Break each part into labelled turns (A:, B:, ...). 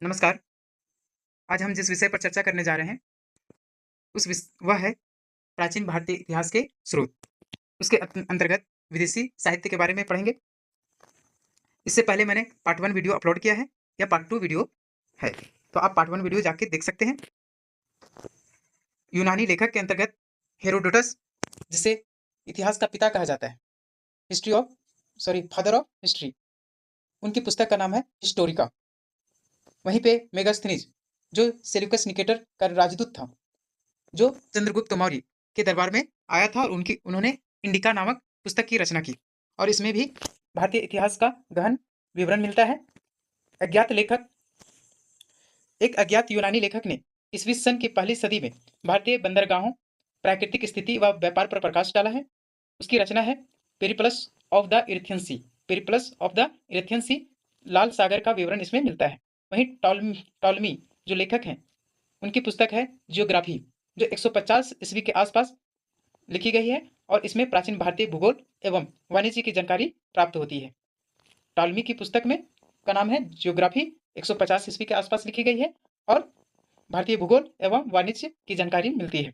A: नमस्कार। आज हम जिस विषय पर चर्चा करने जा रहे हैं, वह है प्राचीन भारतीय इतिहास के स्रोत। उसके अंतर्गत विदेशी साहित्य के बारे में पढ़ेंगे। इससे पहले मैंने पार्ट 1 वीडियो अपलोड किया है, या पार्ट 2 वीडियो है, तो आप पार्ट 1 वीडियो जाके देख सकते हैं। यूनानी लेखक के अंतर्गत हेरोडोटस, जिसे इतिहास का पिता कहा जाता है, फादर ऑफ हिस्ट्री, उनकी पुस्तक का नाम है हिस्टोरिका। वहीं पे मेगास्थनीज, जो सेल्यूकस निकेटर का राजदूत था, जो चंद्रगुप्त मौर्य के दरबार में आया था, और उन्होंने इंडिका नामक पुस्तक की रचना की। और इसमें भी भारतीय इतिहास का गहन विवरण मिलता है। अज्ञात लेखक एक अज्ञात यूनानी लेखक ने ईस्वी सन की पहली सदी में भारतीय बंदरगाहों, प्राकृतिक स्थिति व व्यापार पर प्रकाश डाला है। उसकी रचना है Periplus of the Erythraean Sea. Periplus of the Erythraean Sea, लाल सागर का विवरण इसमें मिलता है। वहीं टॉलमी जो लेखक हैं, उनकी पुस्तक है जियोग्राफी, जो 150 ईस्वी के आसपास लिखी गई है, और इसमें प्राचीन भारतीय भूगोल एवं वाणिज्य की जानकारी प्राप्त होती है। टॉलमी की पुस्तक में का नाम है जियोग्राफी, 150 ईस्वी के आसपास लिखी गई है, और भारतीय भूगोल एवं वाणिज्य की जानकारी मिलती है।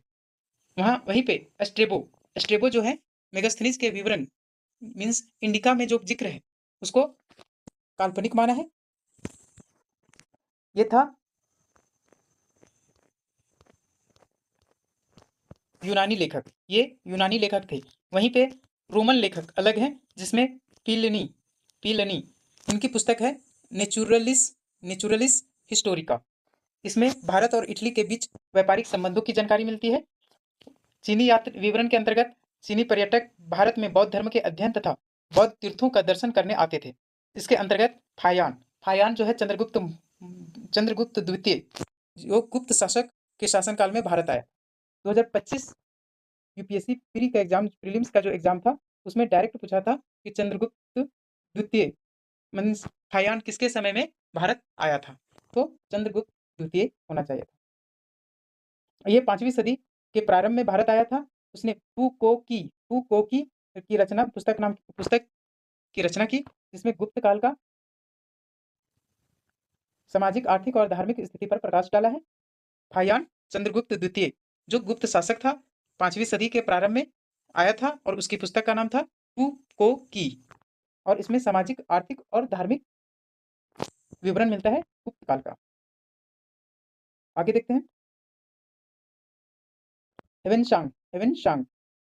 A: वहीं पे स्ट्रेबो जो है, मेगास्थनीज के विवरण मीन्स इंडिका में जो जिक्र है, उसको काल्पनिक माना है। ये था यूनानी लेखक, ये यूनानी लेखक थे। वहीं पे रोमन लेखक अलग हैं, जिसमें पीलनी पीलनी इनकी पुस्तक है नेचुरलिस नेचुरलिस हिस्टोरिका। इसमें भारत और इटली के बीच व्यापारिक संबंधों की जानकारी मिलती है। चीनी यात्रा विवरण के अंतर्गत चीनी पर्यटक भारत में बौद्ध धर्म के अध्ययन तथा बौद्ध तीर्थों का दर्शन करने आते थे। इसके अंतर्गत फायान फायान जो है चंद्रगुप्त द्वितीय, जो गुप्त शासक के शासनकाल में भारत आया। 2025 यूपीएससी प्रीलिम्स का जो एग्जाम था, उसमें डायरेक्ट पूछा था कि चंद्रगुप्त द्वितीय मीन्स फायान किसके समय में भारत आया था, तो चंद्रगुप्त द्वितीय होना चाहिए था। ये 5वीं सदी के प्रारंभ में भारत आया था। उसने फू को की पुस्तक की रचना की, जिसमें गुप्त काल का सामाजिक, आर्थिक और धार्मिक स्थिति पर प्रकाश डाला है। फायान चंद्रगुप्त द्वितीय, जो गुप्त शासक था, 5वीं सदी के प्रारंभ में आया था, और उसकी पुस्तक का नाम था फू को की, और इसमें सामाजिक, आर्थिक और धार्मिक विवरण मिलता है गुप्त काल का। आगे देखते हैं। हेवेन सांग,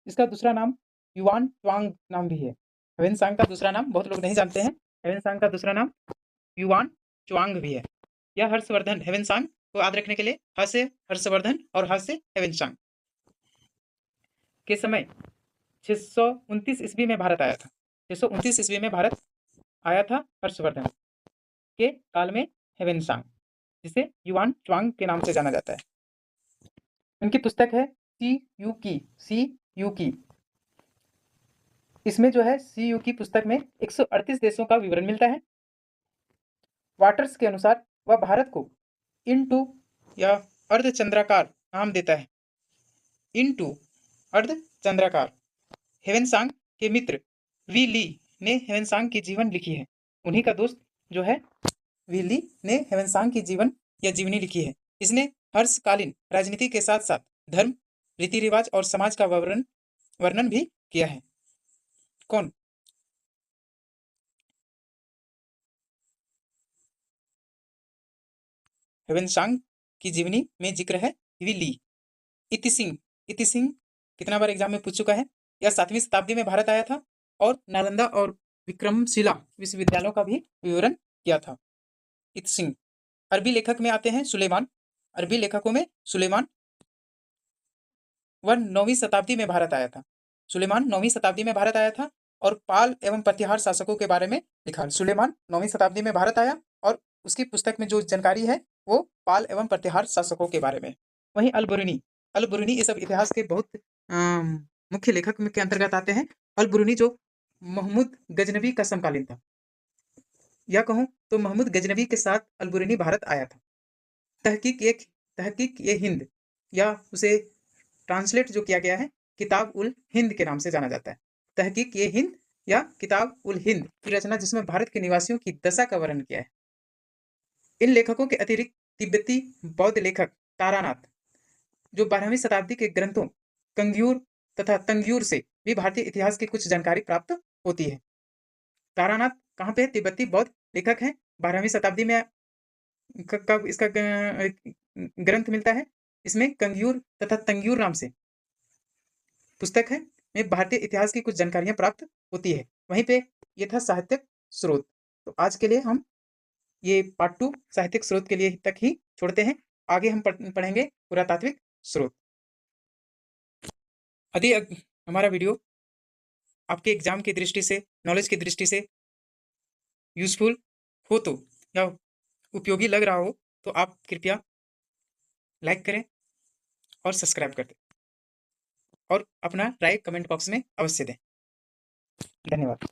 A: इसका दूसरा नाम युआन ट्वांग नाम भी है। हेवेन सांग का दूसरा नाम बहुत लोग नहीं जानते हैं। हेवेन सांग का दूसरा नाम युआन च्वांग भी है। यह हर्षवर्धन हेवेन सांग को याद रखने के लिए ह से हर्षवर्धन और ह से हेवेन सांग के समय 629 ईस्वी में भारत आया था। 629 ईस्वी में भारत आया था हर्षवर्धन के काल में हेवेन सांग, जिसे युआन च्वांग के नाम से जाना जाता है। उनकी पुस्तक है सी यू की। इसमें जो है सी यू की पुस्तक में 138 देशों का विवरण मिलता है। वाटर्स के अनुसार वह भारत को इनटू या अर्धचंद्राकार नाम देता है। इनटू अर्धचंद्राकार। हेवेनसांग के मित्र वी ली ने हेवेनसांग की जीवन लिखी है। उन्हीं का दोस्त जो है वी ली ने हेवेनसांग की जीवन या जीवनी लिखी है। इसने हर्षकालीन राजनीति के साथ साथ धर्म, रीति रिवाज और समाज का वर्णन भी किया है। कौन? हेवेनसांग की जीवनी में जिक्र है वी ली। इति सिंह कितना बार एग्जाम में पूछ चुका है। यह 7वीं शताब्दी में भारत आया था, और नालंदा और विक्रमशिला विश्वविद्यालयों का भी विवरण किया था। इत सिंह। अरबी लेखक में आते हैं सुलेमान। अरबी लेखकों में सुलेमान, वह 9वीं शताब्दी में भारत आया था। सुलेमान 9वीं शताब्दी में भारत आया था, और पाल एवं प्रतिहार शासकों के बारे में लिखा। सुलेमान 9वीं शताब्दी में भारत आया, और उसकी पुस्तक में जो जानकारी है वो पाल एवं प्रतिहार शासकों के बारे में। वहीं अल बुरुनी ये सब इतिहास के बहुत मुख्य लेखक के अंतर्गत आते हैं। अल बुरुनी जो महमूद गजनबी का समकालीन था, या कहूँ तो महमूद गजनबी के साथ अल बुरुनी भारत आया था। तहकीक ये हिंद, या उसे ट्रांसलेट जो किया गया है किताब उल हिंद के नाम से जाना जाता है। तहकीक ये हिंद या किताब उल हिंद की रचना, जिसमें भारत के निवासियों की दशा का वर्णन किया है। इन लेखकों के अतिरिक्त तिब्बती बौद्ध लेखक तारानाथ, जो 12वीं शताब्दी के ग्रंथों कंग्यूर तथा तंग्यूर से भी भारतीय इतिहास की कुछ जानकारी प्राप्त होती है। तारानाथ कहाँ पे तिब्बती बौद्ध लेखक हैं, 12वीं शताब्दी में कब इसका ग्रंथ मिलता है, इसमें कंग्यूर तथा तंग्यूर नाम से पुस्तक है, में भारतीय इतिहास की कुछ जानकारियां प्राप्त होती है। वहीं पे ये था साहित्यिक स्रोत। तो आज के लिए हम ये पार्ट 2 साहित्यिक स्रोत के लिए तक ही छोड़ते हैं। आगे हम पढ़ेंगे पुरातात्विक स्रोत। यदि हमारा वीडियो आपके एग्जाम की दृष्टि से, नॉलेज की दृष्टि से यूजफुल हो तो, या उपयोगी लग रहा हो तो आप कृपया लाइक करें और सब्सक्राइब कर दें और अपना राय कमेंट बॉक्स में अवश्य दें। धन्यवाद।